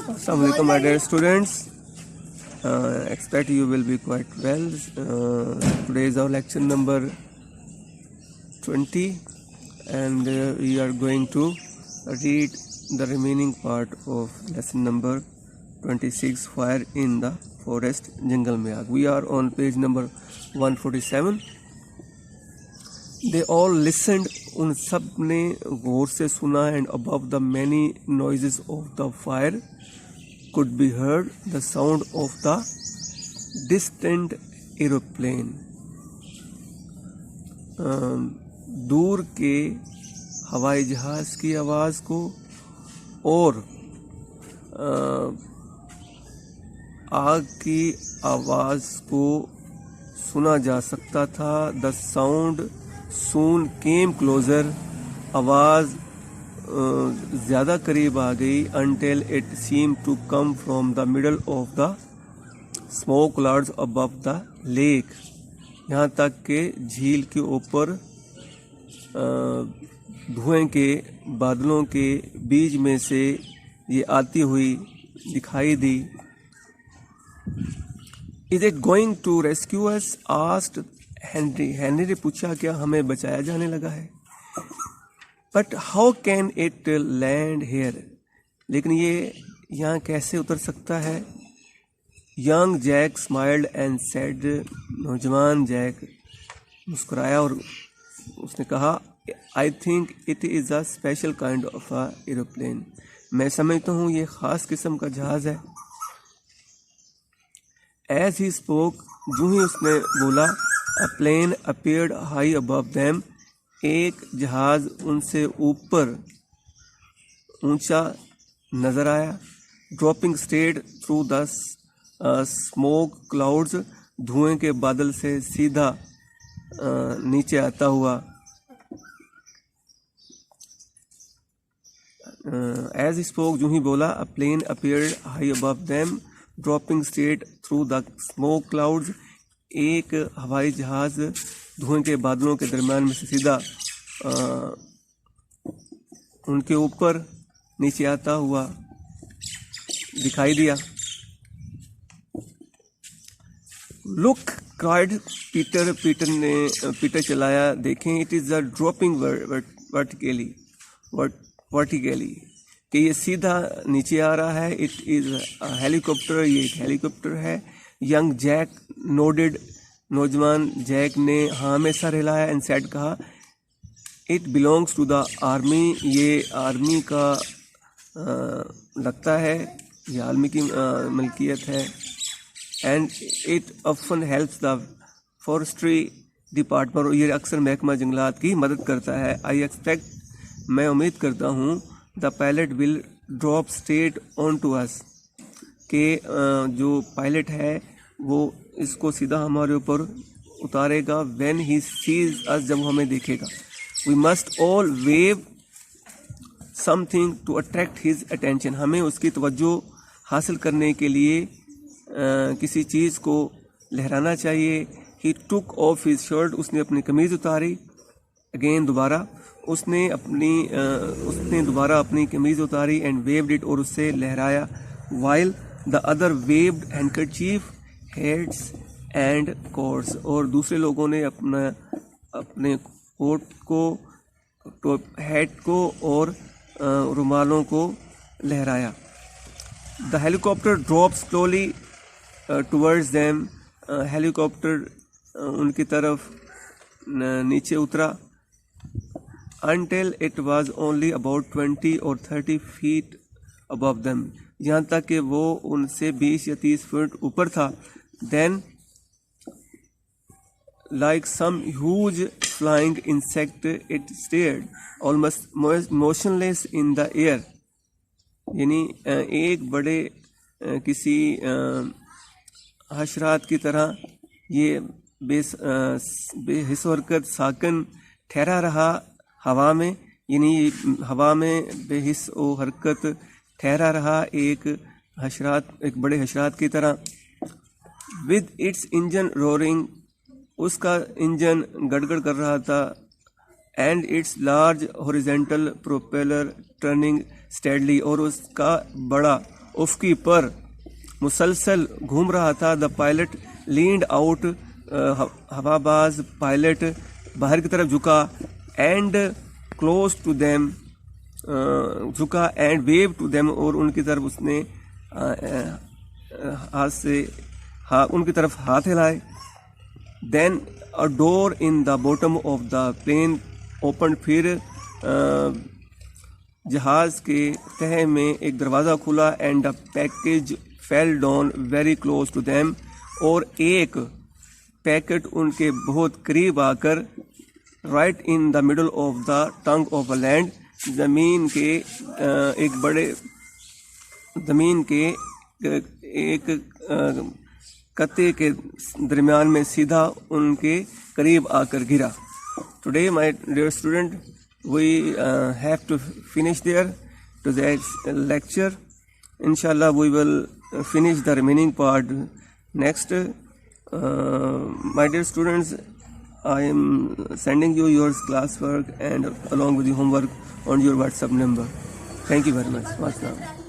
Assalamu alaikum, my dear students. Expect you will be quite well. Today is our lecture number 20, and we are going to read the remaining part of lesson number 26, Fire in the Forest, Jungle Mein Aag. We are on page number 147. They all listened. उन सब ने गौर से सुना. And above the many noises of the fire could be heard the sound of the distant aeroplane. दूर के हवाई जहाज की आवाज़ को और आग की आवाज़ को सुना जा सकता था. The sound soon came closer. आवाज़ ज़्यादा करीब आ गई. Until it seemed to come from the middle of the smoke clouds above the lake. यहाँ तक कि झील के ऊपर धुएं के बादलों के बीच में से ये आती हुई दिखाई दी. Is it going to rescue us? asked Henry. Henry ने पूछा, क्या हमें बचाया जाने लगा है? But how can it land here? लेकिन ये यहाँ कैसे उतर सकता है? Young Jack smiled and said. नौजवान जैक मुस्कुराया और उसने कहा, I think it is a special kind of a aeroplane. मैं समझता हूँ ये ख़ास किस्म का जहाज़ है. As he spoke, जो ही उसने बोला, a plane appeared high above them. एक जहाज उनसे ऊपर ऊंचा नजर आया. Dropping straight through the smoke clouds. धुएं के बादल से सीधा नीचे आता हुआ. As he spoke, जो ही बोला, a plane appeared high above them, dropping straight through the smoke clouds. एक हवाई जहाज धुएं के बादलों के दरम्यान में से सीधा उनके ऊपर नीचे आता हुआ दिखाई दिया. Look cried Peter. पीटर चलाया, देखें. It is a dropping vertically कि ये सीधा नीचे आ रहा है. It is helicopter. ये एक हेलीकॉप्टर है. Young Jack nodded. नौजवान जैक ने हाँ में सर हिलाया. एंड सेड, कहा, it belongs to the army. ये आर्मी का लगता है, ये आर्मी की मलकियत है. And it often helps the forestry department. ये अक्सर महकमा जंगलात की मदद करता है. I expect. मैं उम्मीद करता हूँ. The pilot will drop straight on to us. के जो पायलट है वो इसको सीधा हमारे ऊपर उतारेगा. व्हेन ही सीज अस. जब वो हमें देखेगा. We must all wave something to attract his attention. हमें उसकी तवज्जो हासिल करने के लिए किसी चीज़ को लहराना चाहिए. ही टुक ऑफ हिज शर्ट. उसने अपनी कमीज़ उतारी. अगेन दोबारा उसने दोबारा अपनी कमीज़ उतारी. And waived it. और उससे लहराया. While the other waived handkerchief, heads and quotes. और दूसरे लोगों ने अपने कोट को, हेड को और रुमालों को लहराया. The helicopter drop slowly towards them. Helicopter उनकी तरफ नीचे उतरा. Until it was only about 20 or 30 feet above them. यहाँ तक कि वो उनसे 20 या 30 फीट ऊपर था. Then, like some huge flying insect, it stayed almost motionless in the air. यानी एक बड़े किसी हशरात की तरह ये बेहिस हरकत साकन ठहरा रहा हवा में. यानी हवा में बेहिस ओ हरकत ठहरा रहा एक बड़े हशरात की तरह. With its engine roaring. उसका इंजन गड़गड़ कर रहा था. And its large horizontal propeller turning steadily. और उसका बड़ा उफकी पर मुसलसल घूम रहा था। द पायलट लीन्ड आउट, हवाबाज पायलट बाहर की तरफ झुका, एंड क्लोज टू देम, झुका, एंड वेव टू देम, और उनकी तरफ उसने हाथ से उनकी तरफ हाथ हिलाए। Then a door in the bottom of the plane open, फिर जहाज के तह में एक दरवाज़ा खुला। And the package fell down very close to them, और एक पैकेट उनके बहुत करीब आकर right in the middle of the tongue of a land, ज़मीन के एक बड़े ज़मीन के एक कत्ते के दरमियान में सीधा उनके करीब आकर गिरा। Today my dear student, we have to finish there today's lecture. Inshallah we will finish the remaining part next. My dear students, I am sending you your classwork and along with the homework on your WhatsApp number. Thank you very much. Wassalam.